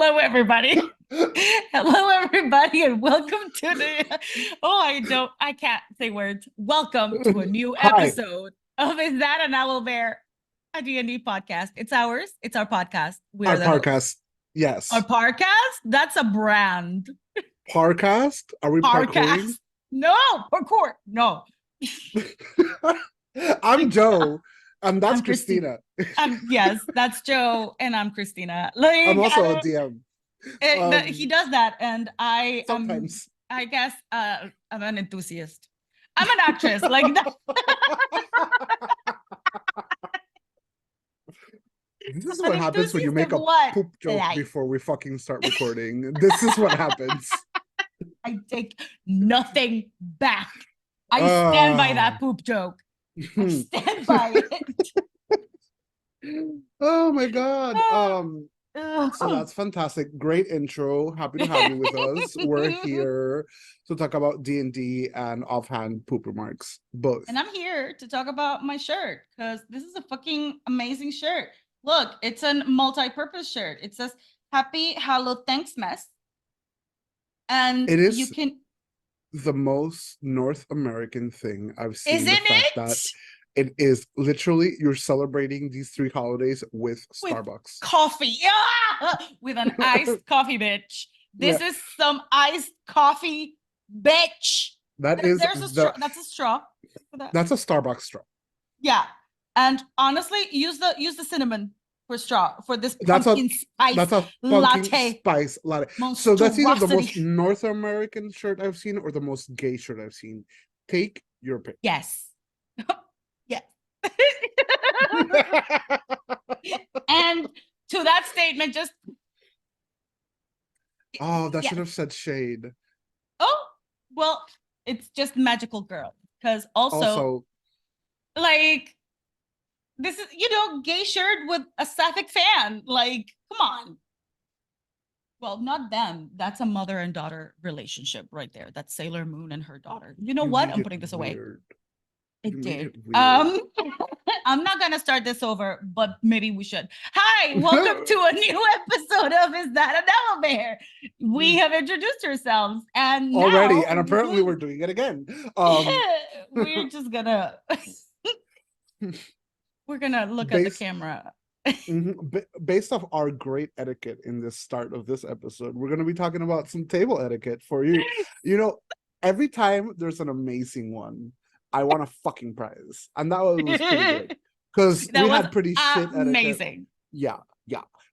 Hello, everybody. Hello, everybody, and welcome to the. I can't say words. Welcome to a new Hi, episode of Is That an Owl Bear? A D&D podcast. It's ours. It's our podcast. We are our the hosts. podcast. Our Yes. podcast? That's a brand. Parcast? Are we parkouring? Podcast. No, parkour. No. I'm Joe. And that's I'm Christine. Christina. Yes, that's Joe, and I'm Christina. I'm Like, also a DM. he does that, and I am, Sometimes. I guess, I'm an enthusiast. I'm an actress. Like that. This is An what happens when you enthusiast make of a what? poop joke Life. before we fucking start recording. This is what happens. I take nothing back. I stand by that poop joke. I stand by it. Oh my God. So that's fantastic. Great intro. Happy to have you with us. We're here to talk about D&D and offhand poop remarks, both. And I'm here to talk about my shirt because this is a fucking amazing shirt. Look, it's a multi-purpose shirt. It says Happy Hallow Thanks Mess. And It is you can the most North American thing I've seen. Isn't the fact it? that it is literally you're celebrating these 3 holidays with Starbucks. Coffee. Yeah! With an iced coffee, bitch. This is some iced coffee, bitch. There's a straw. That's a straw. That's a Starbucks straw. Yeah. And honestly, use the cinnamon for straw for this pumpkin spice latte. So that's either the most North American shirt I've seen or the most gay shirt I've seen. Take your pick. Yes. Yes. And to that statement, just that should have said shade. Oh, well, it's just magical girl. Because also, like, this is, gay shirt with a sapphic fan. Like, come on. Well, not them. That's a mother and daughter relationship right there. That's Sailor Moon and her daughter. You know what? I'm putting this away. It did. I'm not gonna start this over, but maybe we should. Hi, welcome to a new episode of Is That an Bear? We have introduced ourselves and already, and apparently we're doing it again. We're just gonna we're gonna look at the camera. Based off our great etiquette in the start of this episode, we're going to be talking about some table etiquette for you. You know, every time there's an amazing one, I want a fucking prize, and that was pretty good because we had pretty shit etiquette. Amazing. Yeah.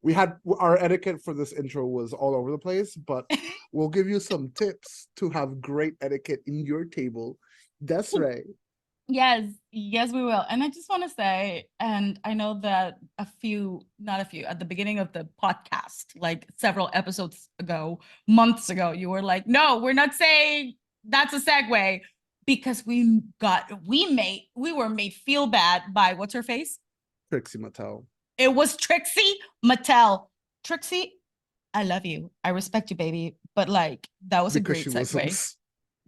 We had our etiquette for this intro was all over the place, but we'll give you some tips to have great etiquette in your table. That's right. Yes, we will. And I just want to say, and I know that at the beginning of the podcast, like several episodes ago, months ago, you were like, no, we're not saying that's a segue because we were made feel bad by what's her face? Trixie Mattel. It was Trixie Mattel. Trixie, I love you. I respect you, baby. But like, that was because a great segue. Listens.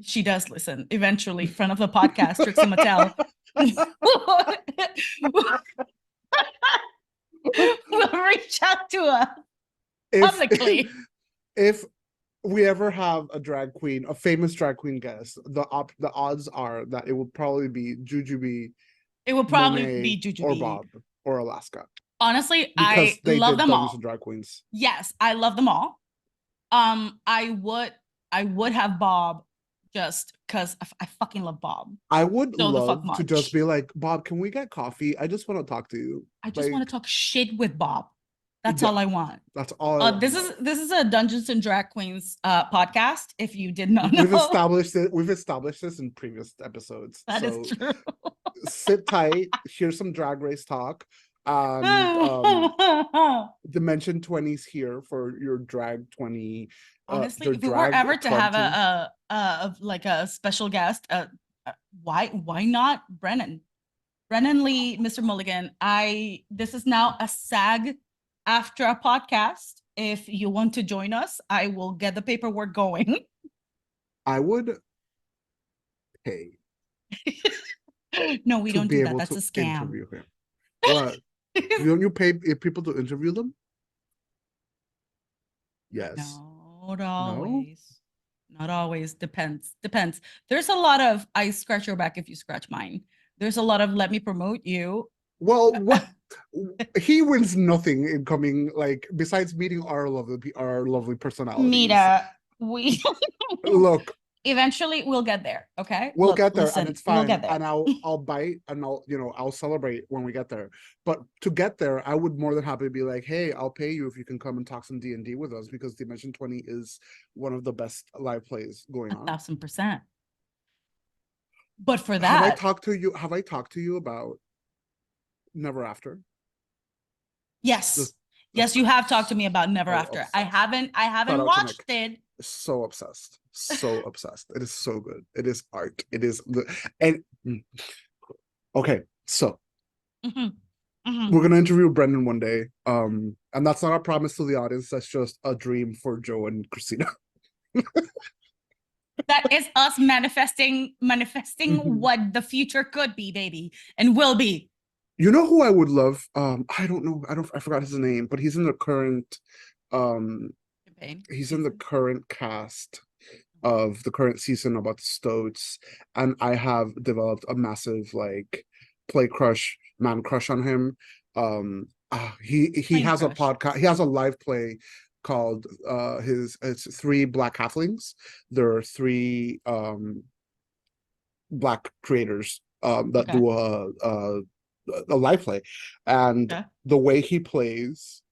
She does listen eventually, front of the podcast, Trixie Mattel. We'll reach out to her publicly. If we ever have a famous drag queen guest, the odds are that it will probably be Jujubee. It will probably be Jujubee or Bob or Alaska. Honestly, because I love them all. Drag queens. Yes, I love them all. I would have Bob just because I fucking love Bob. I would love to just be like, Bob, can we get coffee? I just want to talk to you. I just want to talk shit with Bob. That's all I want. That's all. This is a Dungeons and Drag Queens podcast. If you did not know, we've established this in previous episodes. That is true. Sit tight. Here's some Drag Race talk. Dimension 20's here for your drag 20. Honestly, if we were ever to have a special guest, why not Brennan Lee, Mr. Mulligan? This is now a SAG after a podcast. If you want to join us, I will get the paperwork going. I would pay. No, we don't do that. That's a scam. Interview him. What? Don't you pay people to interview them? Yes. Not No? always. Not always. Depends. Depends. There's a lot of I scratch your back if you scratch mine. There's a lot of let me promote you. Well, what he wins nothing in coming, like, besides meeting our lovely personalities. Mira, we Look, eventually we'll get there. Okay. we'll Look, get there and listen, it's we'll fine. get there. And I'll bite and I'll celebrate when we get there. But to get there, I would more than happy be like, hey, I'll pay you if you can come and talk some D&D with us, because Dimension 20 is one of the best live plays going on. 1,000%. But for Have I that, talked to you? Have I talked to you about Never After? yes. This, Yes, you have talked to me about Never After. I obsessed. haven't Shout out to watched Nick. it. So obsessed. So obsessed. It is so good. It is art. It is and okay, so Mhm, mhm. we're gonna interview Brendan one day. And that's not a promise to the audience, that's just a dream for Joe and Christina. That is us manifesting what the future could be, baby, and will be. You know who I would love? I don't know. I forgot his name, but he's in the current um Campaign he's in the season. current cast of the current season about the Stoats, and I have developed a massive like play crush, man crush on him. He Plane has a crush. podcast. He has a live play called it's Three Black Halflings. There are three black creators that Okay. do a live play, and Okay. the way he plays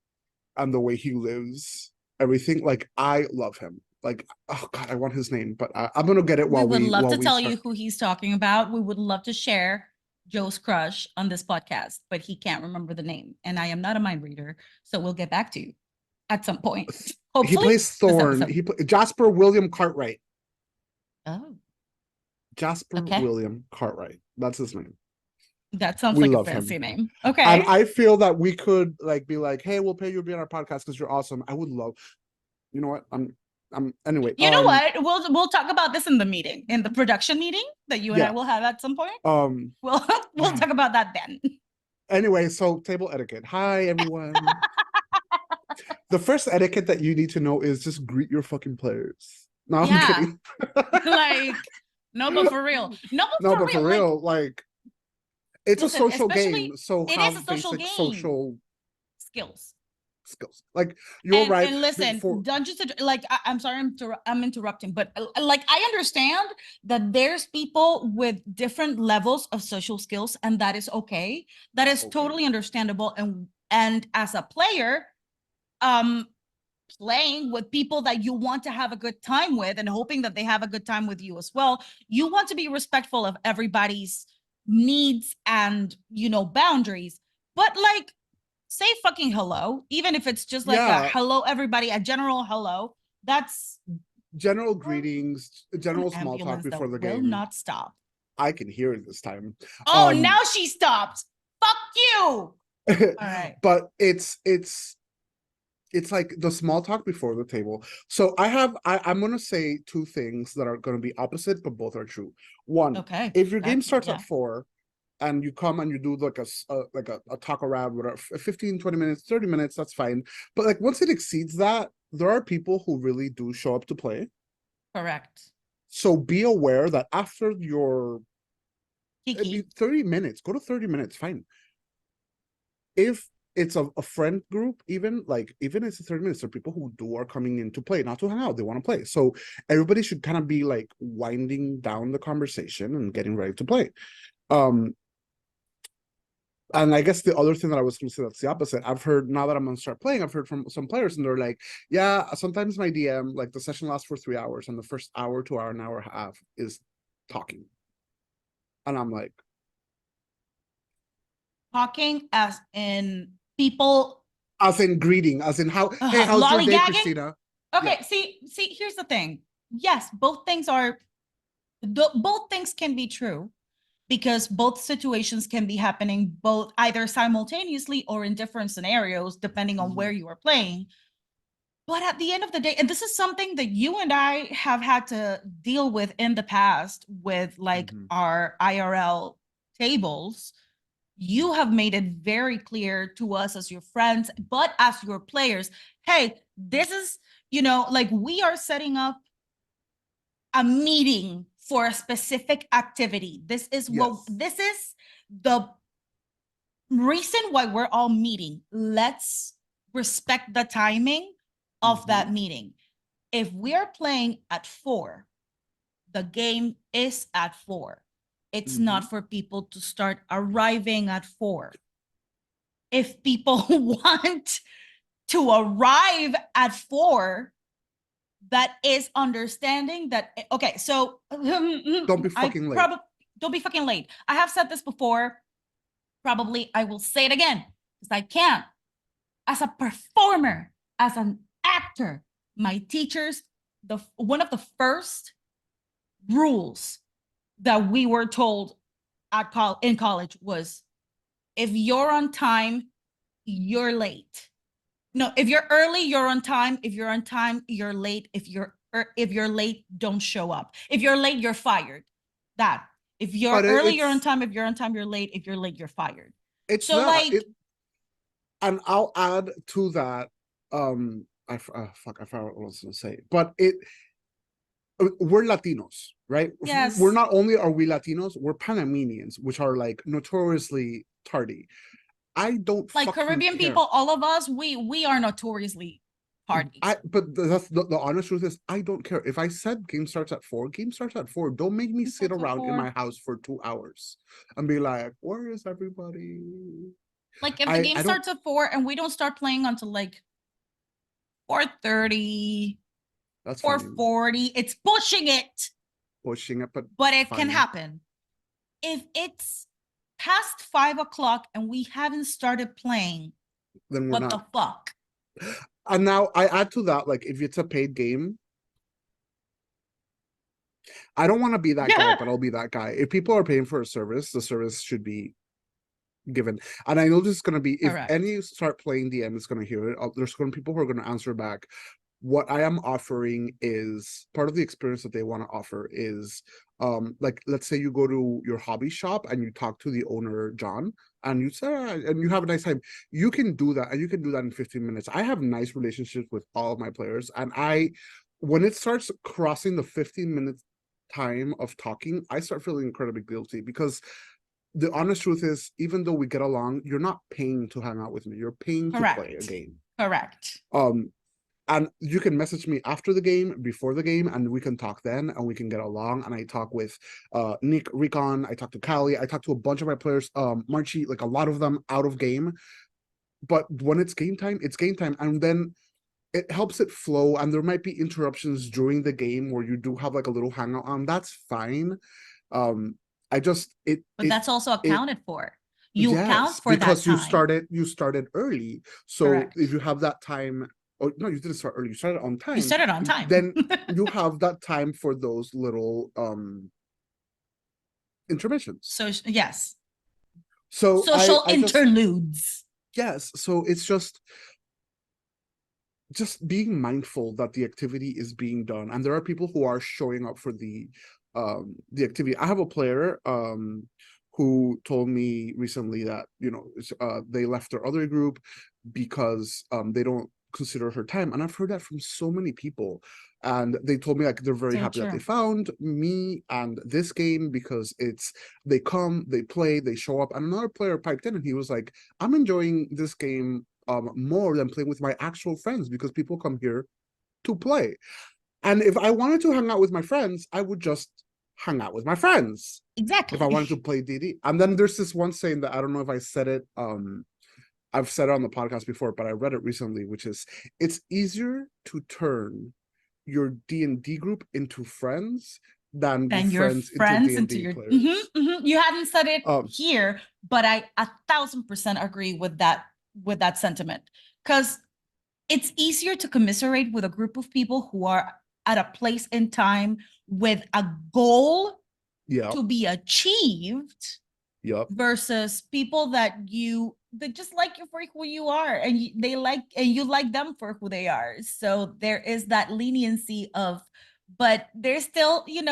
and the way he lives, everything, like, I love him. Like, oh god, I want his name, but I'm gonna get it We would love while to we tell start. you who he's talking about. We would love to share Joe's crush on this podcast, but he can't remember the name. And I am not a mind reader. So we'll get back to you at some point. He Hopefully plays this Thorn. episode. Jasper William Cartwright. Oh, Jasper okay. William Cartwright. That's his name. That sounds We like a love fancy him. name. And Okay. I feel that we could like be like, hey, we'll pay you to be on our podcast because you're awesome. I would love, you know what? I'm anyway. You know what? We'll talk about this in the meeting, in the production meeting that you and I Yeah. will have at some point. Um We'll we'll talk about that then. anyway, so table etiquette. Hi everyone. The first etiquette that you need to know is just greet your fucking players. No, I'm Yeah. kidding. Like, no, but for real. No, but No, for but for real. Like, real, like, it's a listen, social game, especially so it is a have social basic game. social Skills. skills. Like, you're right. And listen, Before, Dungeons like I'm sorry, I'm interrupting, but like I understand that there's people with different levels of social skills, and that is okay. That is okay, totally understandable. And as a player, um, playing with people that you want to have a good time with and hoping that they have a good time with you as well, you want to be respectful of everybody's needs and boundaries. But like, say fucking hello, even if it's just like a yeah, hello everybody, a general hello. That's general or greetings, an general small talk ambulance that before the will game. not stop. I can hear it this time. Oh, now she stopped. Fuck you. All right. But it's like the small talk before the table. So I'm gonna say two things that are gonna be opposite, but both are true. One, Okay. if your game That's starts yeah. at 4 and you come and you do like a talk around, whatever, 15, 20 minutes, 30 minutes, that's fine. But like once it exceeds that, there are people who really do show up to play. Correct. So be aware that after your Kiki. 30 minutes, go to 30 minutes, fine. If it's a friend group, even it's 30 minutes, there are people who are coming in to play, not to hang out, they want to play. So everybody should kind of be like winding down the conversation and getting ready to play. And I guess the other thing that I was going to say that's the opposite. I've heard, now that I'm going to start playing, I've heard from some players and they're like, yeah, sometimes my DM, like the session lasts for 3 hours and the first hour to hour, an hour and a half is talking. And I'm like, Talking as in people as in greeting, as in how, hey, how's your day, lollygagging. Christina? Okay, Yeah. see, here's the thing. Yes, both things can be true because both situations can be happening both either simultaneously or in different scenarios, depending on where you are playing. But at the end of the day, and this is something that you and I have had to deal with in the past with like our IRL tables, You have made it very clear to us as your friends, but as your players, hey, this is, like we are setting up a meeting for a specific activity. This is the reason why we're all meeting. Let's respect the timing of that meeting. If we are playing at 4, the game is at 4. It's not for people to start arriving at 4. If people want to arrive at 4, that is understanding that, okay, so don't be fucking late. Don't be fucking late. I have said this before. Probably I will say it again because I can't. As a performer, as an actor, my teachers, one of the first rules that we were told in college was, if you're on time, you're late. No, if you're early, you're on time. If you're on time, you're late. If you're late, don't show up. If you're late, you're fired. That. If you're early, you're on time. If you're on time, you're late. If you're late, you're fired. It's so that, and I'll add to that. I forgot what I was gonna say, but we're Latinos, right? Yes. We're not only are we Latinos, we're Panamanians, which are like notoriously tardy. I don't like Caribbean care. People, all of us, we are notoriously tardy. But that's the honest truth is, I don't care. If I said game starts at 4, game starts at 4. Don't make me sit around in my house for 2 hours and be like, where is everybody? Like if the game starts at 4 and we don't start playing until like 4:30, that's 4:40, it's pushing it, but it can happen. If it's past 5 o'clock and we haven't started playing, then what the fuck? And now I add to that, like, if it's a paid game, I don't want to be that guy, but I'll be that guy. If people are paying for a service, the service should be given. And I know this is going to be, if any start playing DM is going to hear it, there's going to be people who are going to answer back. What I am offering is part of the experience that they want to offer is, like, let's say you go to your hobby shop and you talk to the owner, John, and you say, and you have a nice time. You can do that, and you can do that in 15 minutes. I have nice relationships with all of my players, and when it starts crossing the 15-minute time of talking, I start feeling incredibly guilty, because the honest truth is, even though we get along, you're not paying to hang out with me. You're paying to play a game. Correct. And you can message me after the game, before the game, and we can talk then, and we can get along. And I talk with Nick, Recon, I talk to Callie, I talk to a bunch of my players, Marchi, like a lot of them out of game. But when it's game time, it's game time. And then it helps it flow, and there might be interruptions during the game where you do have like a little hangout on. That's fine. But that's also accounted for. You count for that time. Because you started early. So correct. If you have that time. Oh, no, you didn't start early. You started on time. You started on time. Then you have that time for those little intermissions. So yes. So social interludes. Yes. So it's just being mindful that the activity is being done, and there are people who are showing up for the activity. I have a player who told me recently that they left their other group because they don't consider her time, and I've heard that from so many people, and they told me like they're very happy that they found me and this game, because they come, they play, they show up. And another player piped in and he was like, I'm enjoying this game more than playing with my actual friends, because people come here to play. And if I wanted to hang out with my friends, I would just hang out with my friends. Exactly. If I wanted to play DD. And then there's this one saying that I don't know if I said it, I've said it on the podcast before, but I read it recently, which is, it's easier to turn your D&D group into friends than your friends into your players. You hadn't said it here, but I 1,000% agree with that sentiment, because it's easier to commiserate with a group of people who are at a place in time with a goal to be achieved, versus people that just like you for who you are, and you like them for who they are. So there is that leniency of, but there's still the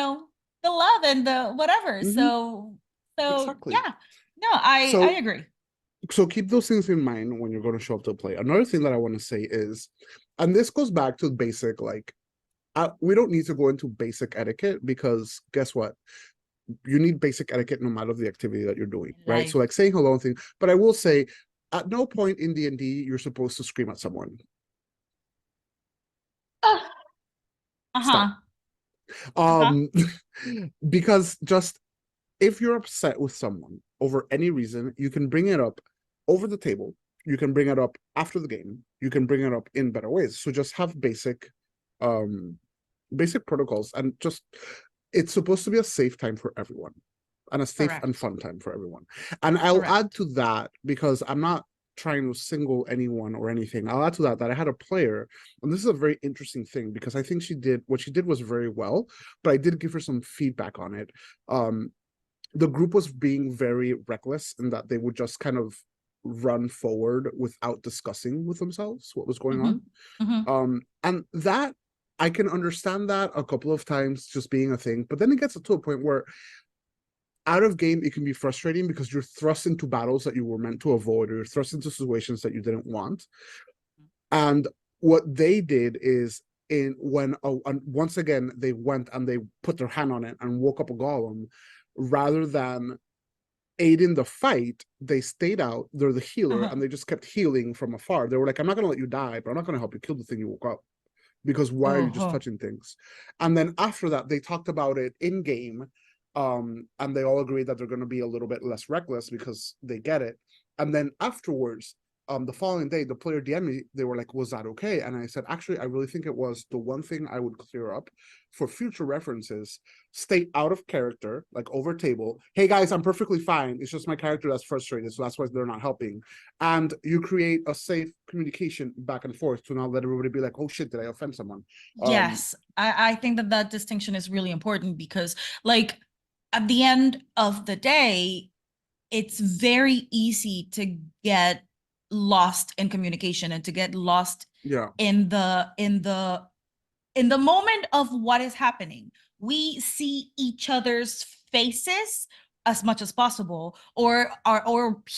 love and the whatever. So exactly. Yeah. No, I So agree. so keep those things in mind when you're going to show up to play. Another thing that I want to say is, and this goes back to basic, like, we don't need to go into basic etiquette because guess what? You need basic etiquette no matter the activity that you're doing, In right? So life. like saying hello and thing. But I will say, at no point in D&D you're supposed to scream at someone. Stop. Uh-huh. Uh-huh. Um, because just if you're upset with someone over any reason, you can bring it up over the table. You can bring it up after the game. You can bring it up in better ways. So just have um, basic protocols, and just it's supposed to be a safe time for everyone, and a safe and Correct. fun time for everyone. And I'll add Correct. to that, because I'm not trying to single anyone or anything. I'll add to that I had a player, and this is a very interesting thing because I think what she did was very well, but I did give her some feedback on it. Um, the group was being very reckless in that they would just kind of run forward without discussing with themselves what was going on. Mm-hmm. Mm-hmm. And that, I can understand that a couple of times just being a thing, but then it gets to a point where out of game it can be frustrating because you're thrust into battles that you were meant to avoid, or you're thrust into situations that you didn't want. And what they did is, once again they went and they put their hand on it and woke up a golem, rather than aid in the fight, they stayed out. They're the healer, Uh-huh. and they just kept healing from afar. They were like, I'm not going to let you die, but I'm not going to help you kill the thing you woke up, because why are you just Uh-huh. touching things? And then after that, they talked about it in game, and they all agreed that they're going to be a little bit less reckless because they get it. And then afterwards, the following day, the player DM'd me. They were like, "Was that okay?" And I said, "Actually, I really think it was. The one thing I would clear up for future references: stay out of character, like over table. Hey guys, I'm perfectly fine. It's just my character that's frustrated, so that's why they're not helping. And you create a safe communication back and forth to not let everybody be like, oh shit, did I offend someone?" Yes, I think that that distinction is really important because, like, at the end of the day, it's very easy to get lost in communication and to get lost Yeah. in the moment of what is happening. We see each other's faces as much as possible, or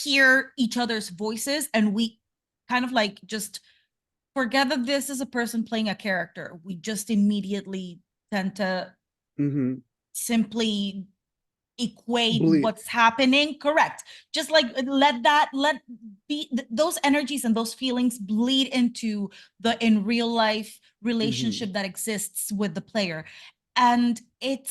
hear each other's voices, and we kind of like just forget that this is a person playing a character. We just immediately tend to Mm-hmm. simply equate Bleed. what's happening. Correct. Just like let those energies and those feelings bleed into the in real life Mm-hmm. relationship that exists with the player. And it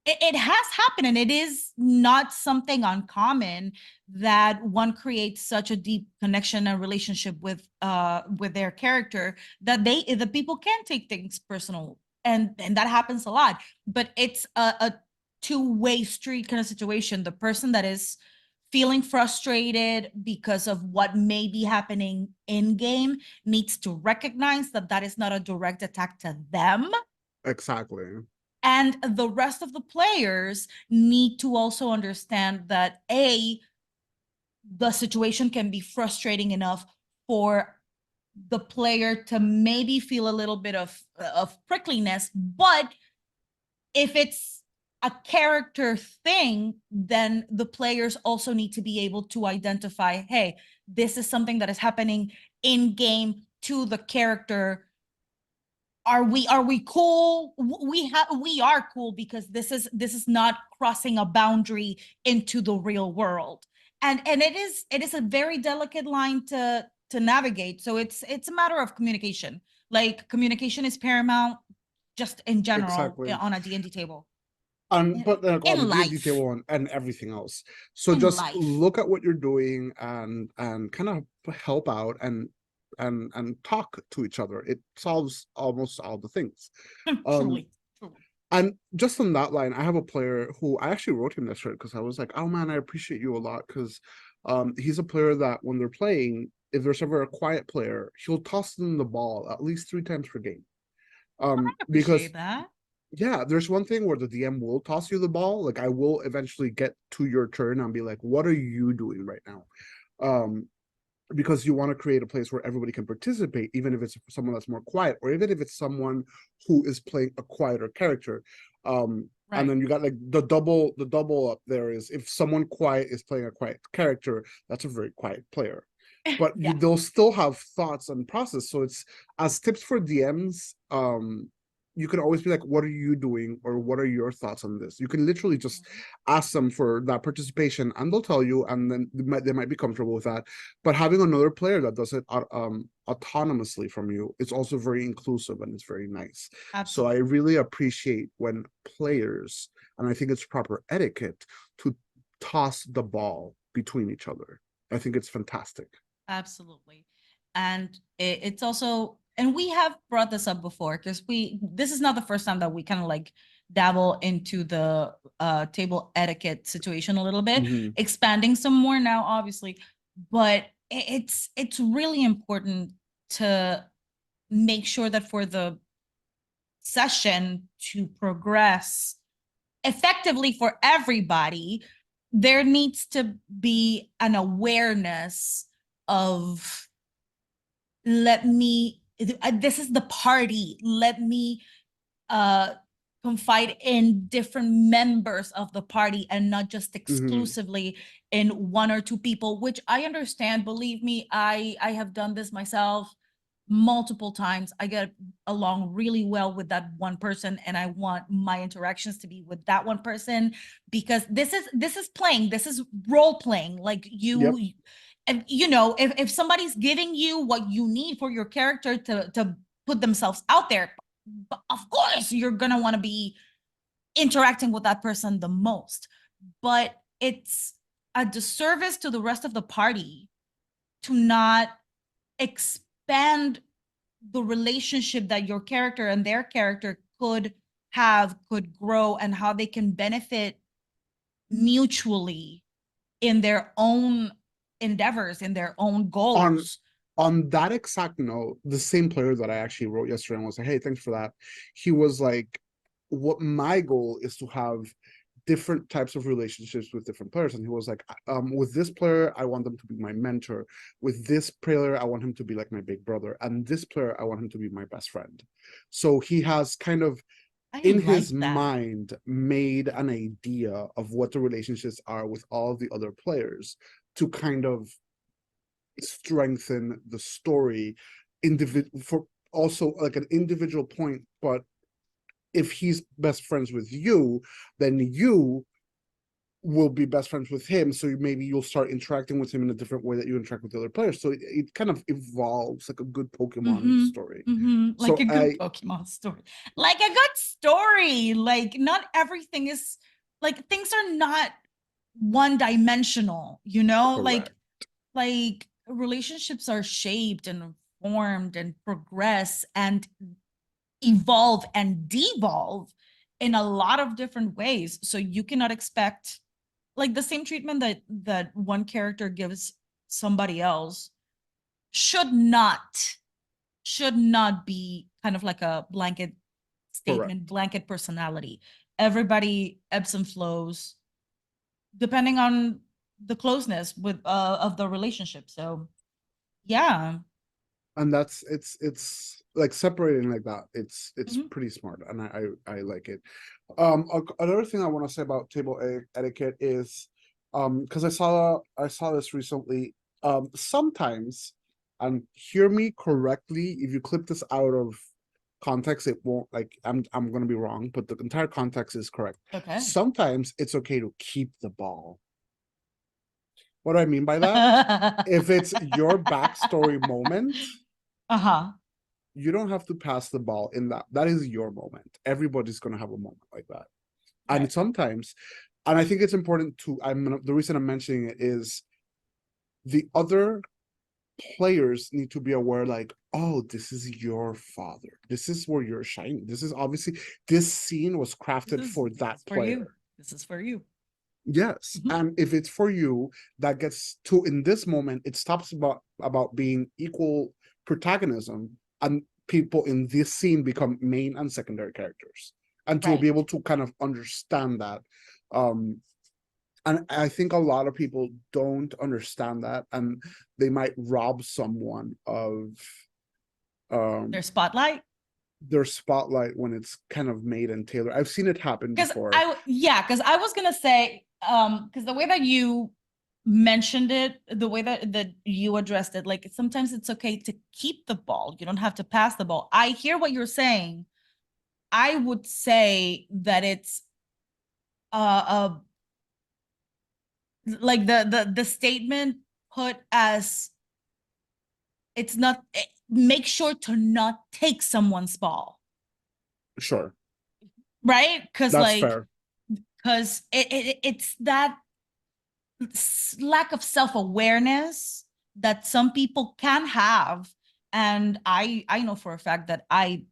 has happened, and it is not something uncommon that one creates such a deep connection and relationship with their character that the people can take things personal, and that happens a lot. But it's a two-way street kind of situation. The person that is feeling frustrated because of what may be happening in game needs to recognize that that is not a direct attack to them, Exactly. and the rest of the players need to also understand that the situation can be frustrating enough for the player to maybe feel a little bit of prickliness, but if it's a character thing, then the players also need to be able to identify, hey, this is something that is happening in game to the character. Are we cool? We are cool because this is not crossing a boundary into the real world. And it is a very delicate line to navigate. So it's a matter of communication. Like, communication is paramount just in general Exactly. on a D&D table. And In, but like on the in D&D life. table, and everything else. So In just life. look at what you're doing, and kind of help out, and talk to each other. It solves almost all the things. Um, Truly. Truly. And just on that line, I have a player who I actually wrote him this shirt because I was like, oh man, I appreciate you a lot, because he's a player that when they're playing, if there's ever a quiet player, he'll toss them the ball at least 3 times per game. I Because appreciate that. yeah, there's one thing where the DM will toss you the ball. Like I will eventually get to your turn and be like, what are you doing right now? Um, because you want to create a place where everybody can participate, even if it's someone that's more quiet, or even if it's someone who is playing a quieter character. Um, And then you got like the double up there is if someone quiet is playing a quiet character, that's a very quiet player. But Yeah. they'll still have thoughts and process. So it's as tips for DMs, you can always be like, what are you doing? Or what are your thoughts on this? You can literally just ask them for that participation and they'll tell you, and then they might be comfortable with that. But having another player that does it autonomously from you, it's also very inclusive and it's very nice. Absolutely. So I really appreciate when players, and I think it's proper etiquette to toss the ball between each other. I think it's fantastic. Absolutely. And it's also, and we have brought this up before because this is not the first time that we kind of like dabble into the table etiquette situation a little bit, expanding some more now, obviously. But it's really important to make sure that for the session to progress effectively for everybody, there needs to be an awareness of this is the party, let me confide in different members of the party and not just exclusively in one or two people, which I understand. Believe me, I have done this myself multiple times. I get along really well with that one person and I want my interactions to be with that one person because this is playing, this is role playing. Like and you know, if somebody's giving you what you need for your character to put themselves out there, but of course you're gonna want to be interacting with that person the most. But it's a disservice to the rest of the party to not expand the relationship that your character and their character could grow, and how they can benefit mutually in their own endeavors, in their own goals. On that exact note, the same player that I actually wrote yesterday and was like, hey, thanks for that. He was like, what my goal is to have different types of relationships with different players. And he was like, with this player, I want them to be my mentor. With this player, I want him to be like my big brother. And this player, I want him to be my best friend. So he has kind of, in his mind, made an idea of what the relationships are with all of the other players to kind of strengthen the story for also like an individual point. But if he's best friends with you, then you will be best friends with him, so maybe you'll start interacting with him in a different way that you interact with the other players. So it kind of evolves like a good Pokemon story. Like a good Pokemon story, like a good story. Like not everything is like, things are not one-dimensional, you know. Correct. Like relationships are shaped and formed and progress and evolve and devolve in a lot of different ways. So you cannot expect like the same treatment that one character gives somebody else should not be kind of like a blanket statement. Correct. Blanket personality. Everybody ebbs and flows depending on the closeness with of the relationship. So yeah. And that's it's like separating like that. It's pretty smart, and I like it. Another thing I want to say about table etiquette is, because I saw this recently. Sometimes, and hear me correctly, if you clip this out of context, it won't, like, I'm gonna be wrong, but the entire context is correct. Okay. Sometimes it's okay to keep the ball. What do I mean by that? If it's your backstory moment, you don't have to pass the ball in that. That is your moment. Everybody's gonna have a moment like that. Right. And sometimes, and I think it's important to, the reason I'm mentioning it is the other players need to be aware, like, oh, this is your father. This is where you're shining. This is obviously, this scene was crafted for that player. This is for you. Yes. And if it's for you, that gets to, in this moment, it stops about being equal protagonism, and people in this scene become main and secondary characters, and to be able to kind of understand that. And I think a lot of people don't understand that, and they might rob someone of their spotlight. their spotlight when it's kind of made and tailored. I've seen it happen before. Because I was gonna say, because the way that you mentioned it, the way that you addressed it, like sometimes it's okay to keep the ball. You don't have to pass the ball. I hear what you're saying. I would say that it's like the statement put as it's not make sure to not take someone's ball, Sure, right? Because that's like fair. because it's that lack of self-awareness that some people can have, and I know for a fact that I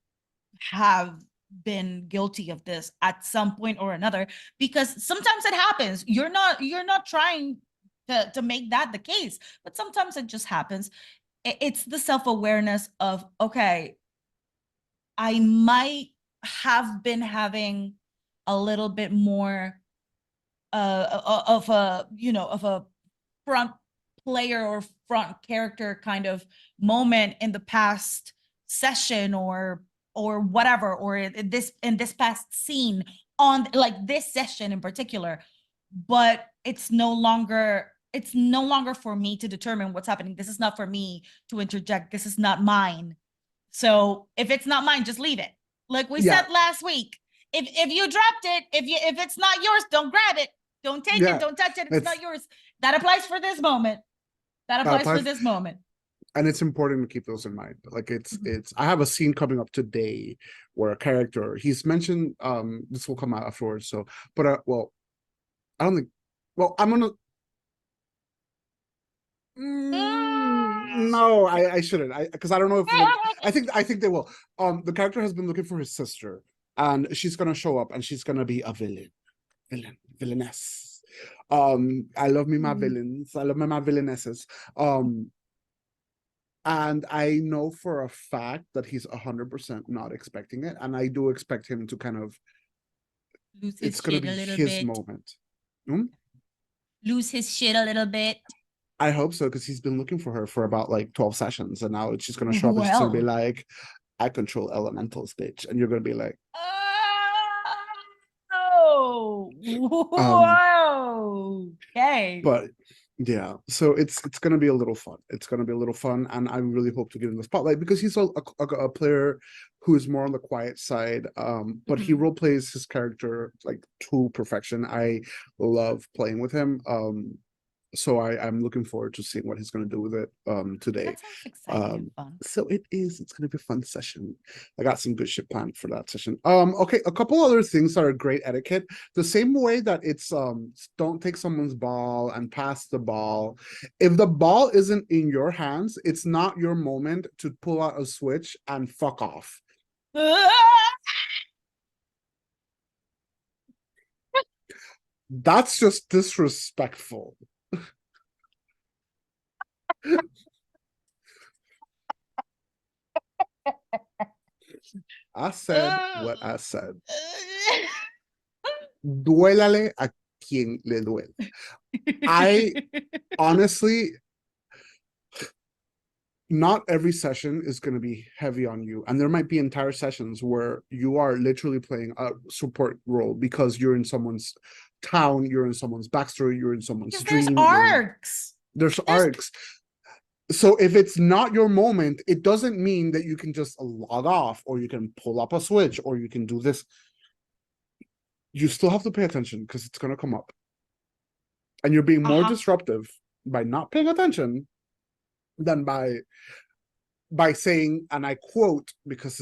have been guilty of this at some point or another, because sometimes it happens. You're not trying to make that the case, but sometimes it just happens. It's the self-awareness of, okay, I might have been having a little bit more of a, of a front player or front character kind of moment in the past session, or whatever, or in this past scene, on like this session in particular. But it's no longer for me to determine what's happening. This is not for me to interject. This is not mine. So if it's not mine, just leave it. Like we Yeah, said last week, if you dropped it, if it's not yours, don't grab it. Don't take it. yeah. Don't touch it. It's not It's yours. That applies for this moment. That that applies for applies, this moment. and it's important to keep those in mind. Like Mhm. it's I have a scene coming up today where a character, he's mentioned, this will come out afterwards. So, but well, I don't think. Well, I'm gonna. No, I shouldn't. Because I don't know if I think they will. The character has been looking for his sister, and she's gonna show up, and she's gonna be a villainess. I love me my villains. I love my villainesses. Um, and I know for a fact that he's 100% not expecting it, and I do expect him to kind of. Lose his It's gonna shit be a little his bit. moment. Hmm? Lose his shit a little bit. I hope so, because he's been looking for her for about like 12 sessions, and now she's gonna show up and she's gonna be Well. like, I control elementals, bitch. And you're gonna be like, Oh. um, Whoa. Okay. but yeah, so it's gonna be a little fun. It's gonna be a little fun, and I really hope to give him the spotlight because he's a player who is more on the quiet side. But he Mhm. role plays his character like to perfection. I love playing with him. So I'm looking forward to seeing what he's going to do with it today. That sounds exciting and Um, fun. so it's going to be a fun session. I got some good shit planned for that session. Okay, a couple other things that are great etiquette. The same way that it's don't take someone's ball and pass the ball. If the ball isn't in your hands, it's not your moment to pull out a switch and fuck off. That's just disrespectful. I said what I said. Duélale a quien le duele. I honestly, not every session is going to be heavy on you. And there might be entire sessions where you are literally playing a support role because you're in someone's town, you're in someone's backstory, you're in someone's Because there's dream, arcs. there's There's arcs. So if it's not your moment, it doesn't mean that you can just log off or you can pull up a switch or you can do this. You still have to pay attention because it's going to come up. And you're being more uh-huh. disruptive by not paying attention than by saying, and I quote, because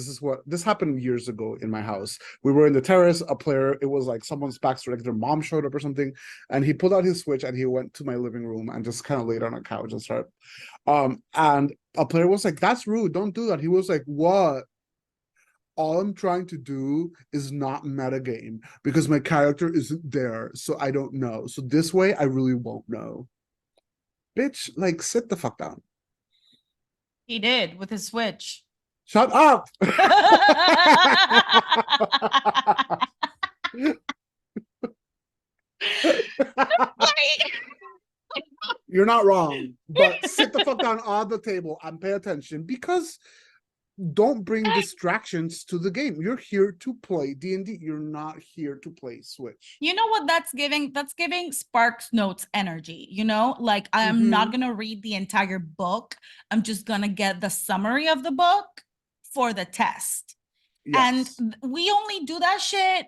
this happened years ago in my house. We were in the terrace, a player, it was like someone's backstory, like their mom showed up or something, and he pulled out his switch and he went to my living room and just kind of laid on a couch and started. And a player was like, that's rude, don't do that. He was like, what? All I'm trying to do is not metagame because my character isn't there, so I don't know. So this way, I really won't know. Bitch, like, sit the fuck down. He did with his switch. Shut up. You're not wrong, but sit the fuck down on the table and pay attention because don't bring distractions to the game. You're here to play D&D. You're not here to play Switch. You know what that's giving? That's giving Sparks Notes energy, you know? Like, I'm not gonna read the entire book. I'm just gonna get the summary of the book for the test. Yes. And we only do that shit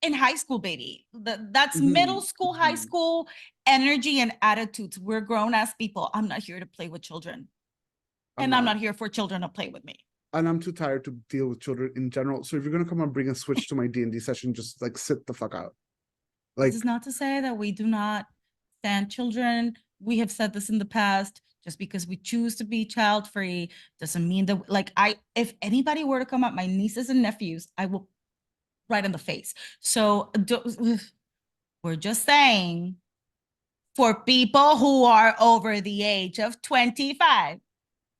in high school, baby. That's middle school, high school energy and attitudes. We're grown ass people. I'm not here to play with children. And I'm not here for children to play with me. And I'm too tired to deal with children in general. So if you're gonna come and bring a Switch to my D&D session, just like sit the fuck out. Like, this is not to say that we do not stand children. We have said this in the past. Just because we choose to be child free doesn't mean that, like, if anybody were to come at my nieces and nephews, I will right in the face. So we're just saying, for people who are over the age of 25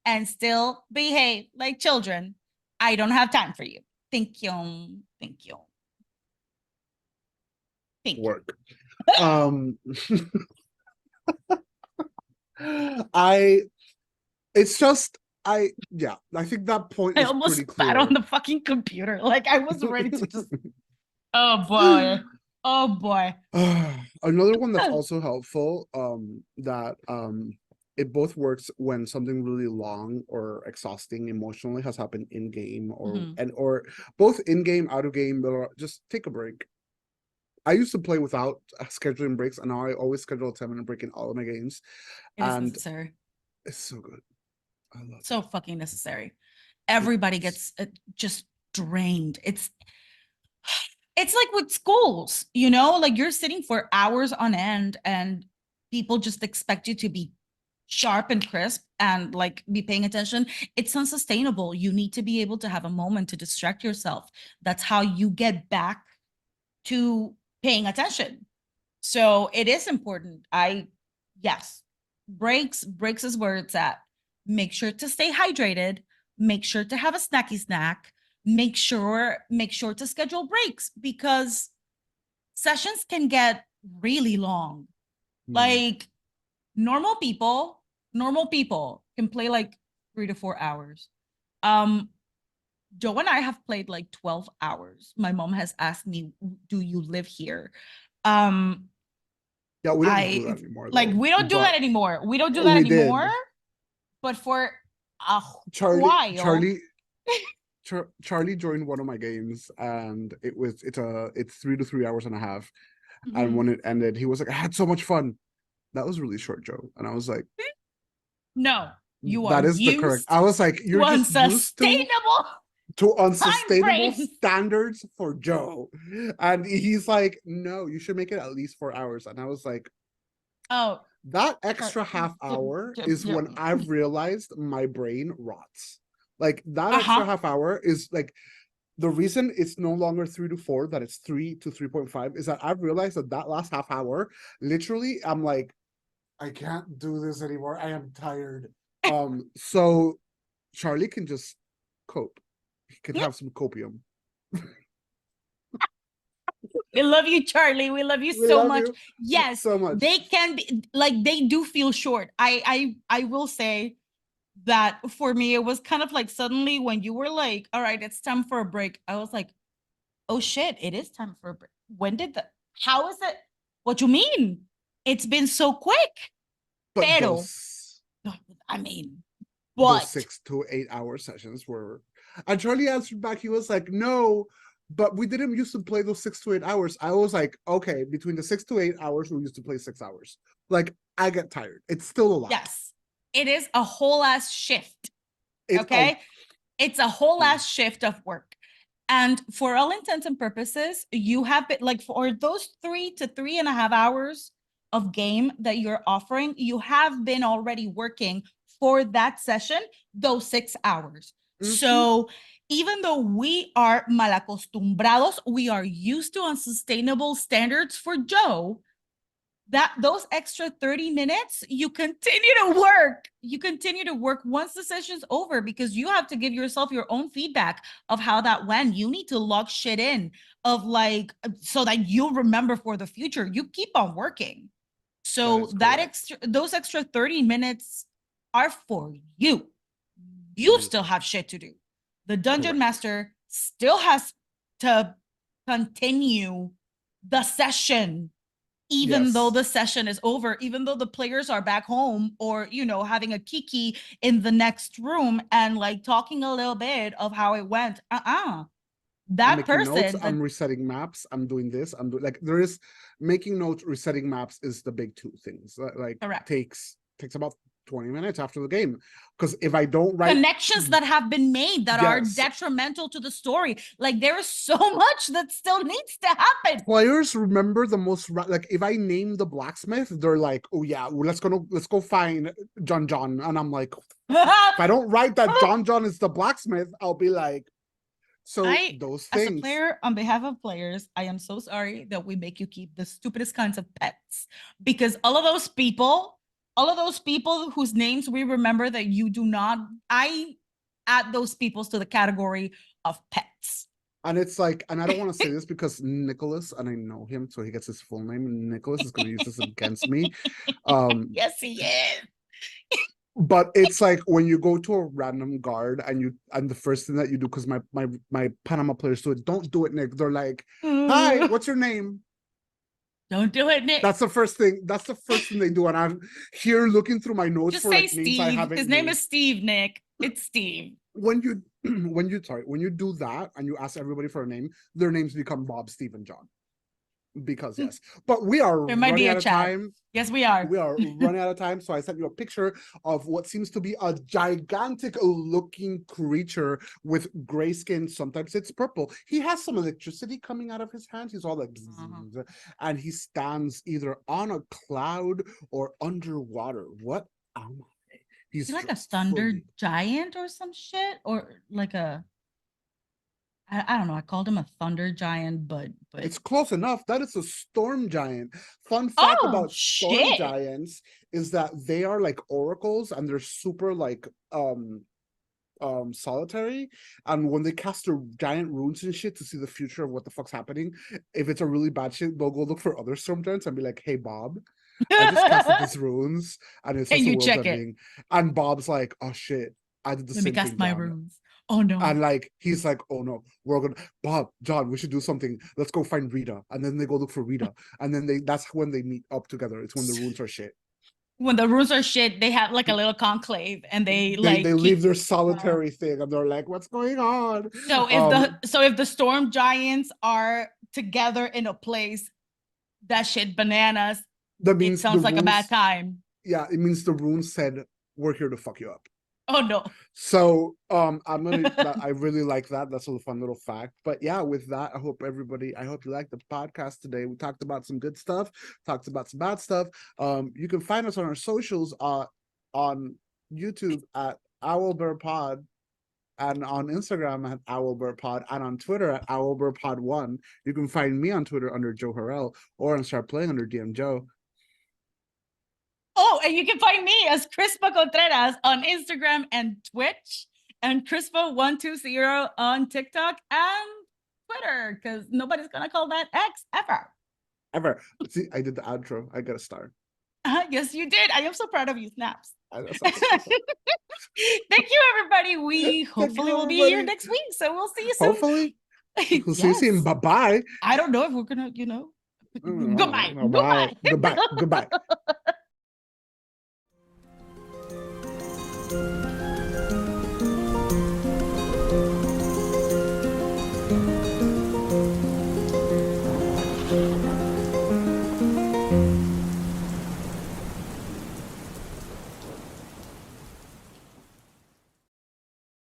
and still behave like children, I don't have time for you. Thank you. Thank you. Thank work. you. It's just, I think that point I is almost pretty clear. spat on the fucking computer. Like, I was ready to just, oh boy. Oh boy. Another one that's also helpful, that it both works when something really long or exhausting emotionally has happened in game, or both in game, out of game, or just take a break. I used to play without scheduling breaks, and now I always schedule a 10-minute break in all of my games. It is necessary. It's so good. I love so fucking necessary. Everybody gets just drained. It's like with schools, you know, like you're sitting for hours on end and people just expect you to be sharp and crisp and like be paying attention. It's unsustainable. You need to be able to have a moment to distract yourself. That's how you get back to paying attention. So it is important. Yes, breaks is where it's at. Make sure to stay hydrated. Make sure to have a snacky snack. Make sure to schedule breaks, because sessions can get really long. Like normal people can play like 3 to 4 hours. Joe and I have played like 12 hours. My mom has asked me, do you live here? Yeah, we don't do that anymore. Like, we don't do that anymore. We don't do that anymore. Did. But for a while. Charlie joined one of my games, and it's 3 to 3 hours and a half. And when it ended, he was like, I had so much fun. That was really short, Joe. And I was like, no, you that are is the correct. I was like, you're just used to unsustainable standards for Joe. And he's like, no, you should make it at least 4 hours. And I was like, oh, that extra half hour is when I've realized my brain rots. Like that extra half hour is like, the reason it's no longer 3 to 4, that it's 3 to 3.5, is that I've realized that last half hour, literally, I'm like, I can't do this anymore. I am tired. So Charlie can just cope. He can have some copium. We love you, Charlie. We love you so much. Yes, so much. They can be like, they do feel short. I will say that for me, it was kind of like suddenly when you were like, all right, it's time for a break. I was like, oh shit, it is time for a break. How is it? What you mean? It's been so quick. But those 6 to 8 hour sessions were, and Charlie answered back, he was like, no, but we didn't used to play those 6 to 8 hours. I was like, okay, between the 6 to 8 hours, we used to play 6 hours. Like, I get tired. It's still a lot. Yes, it is a whole ass shift. It's a whole ass shift of work. And for all intents and purposes, you have been like, for those 3 to 3.5 hours of game that you're offering, you have been already working for that session, those 6 hours. So even though we are malacostumbrados, we are used to unsustainable standards for Joe, that those extra 30 minutes, you continue to work once the session's over, because you have to give yourself your own feedback of how that went. You need to log shit in of like, so that you'll remember for the future. You keep on working. So those extra 30 minutes are for you. You still have shit to do. the dungeon master still has to continue the session, even though the session is over, even though the players are back home or, you know, having a kiki in the next room and like talking a little bit of how it went. I'm That making notes, person, I'm resetting maps, I'm doing this, I'm doing, like, there is making notes, resetting maps is the big two things. Like, correct. takes about 20 minutes after the game. Because if I don't write connections that have been made that are detrimental to the story, like there is so much that still needs to happen. Players remember the most, like, if I name the blacksmith, they're like, oh yeah, let's go find John, and I'm like, if I don't write that John is the blacksmith, I'll be like, so those things. As a player, on behalf of players, I am so sorry that we make you keep the stupidest kinds of pets, because all of those people whose names we remember that you do not, I add those people to the category of pets. And it's like, and I don't want to say this because Nicholas, and I know him, so he gets his full name, and Nicholas is going to use this against me. Yes, he is. But it's like when you go to a random guard and the first thing that you do, because my Panama players do it, don't do it, Nick. They're like, hi, what's your name? Don't do it, Nick. That's the first thing they do. And I'm here looking through my notes. Just for say like Steve. Names I haven't His name used. is Steve, Nick. It's Steve. When you do that and you ask everybody for a name, their names become Bob, Steve, and John. Because yes, but we are running out of time. Yes, we are. We are running out of time. So I sent you a picture of what seems to be a gigantic looking creature with gray skin. Sometimes it's purple. He has some electricity coming out of his hands. He's all like, and he stands either on a cloud or underwater. What am I? He's like a thunder giant or some shit, or like a, I don't know. I called him a thunder giant, but it's close enough. That is a storm giant. Fun fact about storm giants is that they are like oracles, and they're super like solitary. And when they cast their giant runes and shit to see the future of what the fuck's happening, if it's a really bad shit, they'll go look for other storm giants and be like, "Hey, Bob, I just casted these runes, and it's just a world ending." And Bob's like, "Oh shit, I did the same thing." Let me cast my runes. Oh no. And like he's like, oh no, we're gonna John, we should do something. Let's go find Rita. And then they go look for Rita. And then that's when they meet up together. It's when the runes are shit. When the runes are shit, they have like a little conclave, and they leave their solitary thing, and they're like, what's going on? So if the storm giants are together in a place, that shit bananas. That means it sounds like a bad time. Yeah, it means the runes said, we're here to fuck you up. Oh no. So I really like that. That's a fun little fact. But yeah, with that, I hope you liked the podcast today. We talked about some good stuff, talked about some bad stuff. You can find us on our socials on YouTube at OwlBearPod, and on Instagram at OwlBearPod, and on Twitter at OwlBearPod1. You can find me on Twitter under Joe Harrell, or on Start Playing under DM Joe. Oh, and you can find me as Crispa Contreras on Instagram and Twitch, and Crispa120 on TikTok and Twitter, because nobody's gonna call that X ever. See, I did the outro. I got a star. Yes, you did. I am so proud of you, Snaps. Thank you, everybody. We hopefully will be here next week, so we'll see you soon. Hopefully. We'll see you soon. Bye-bye. I don't know if we're gonna, Goodbye. Goodbye.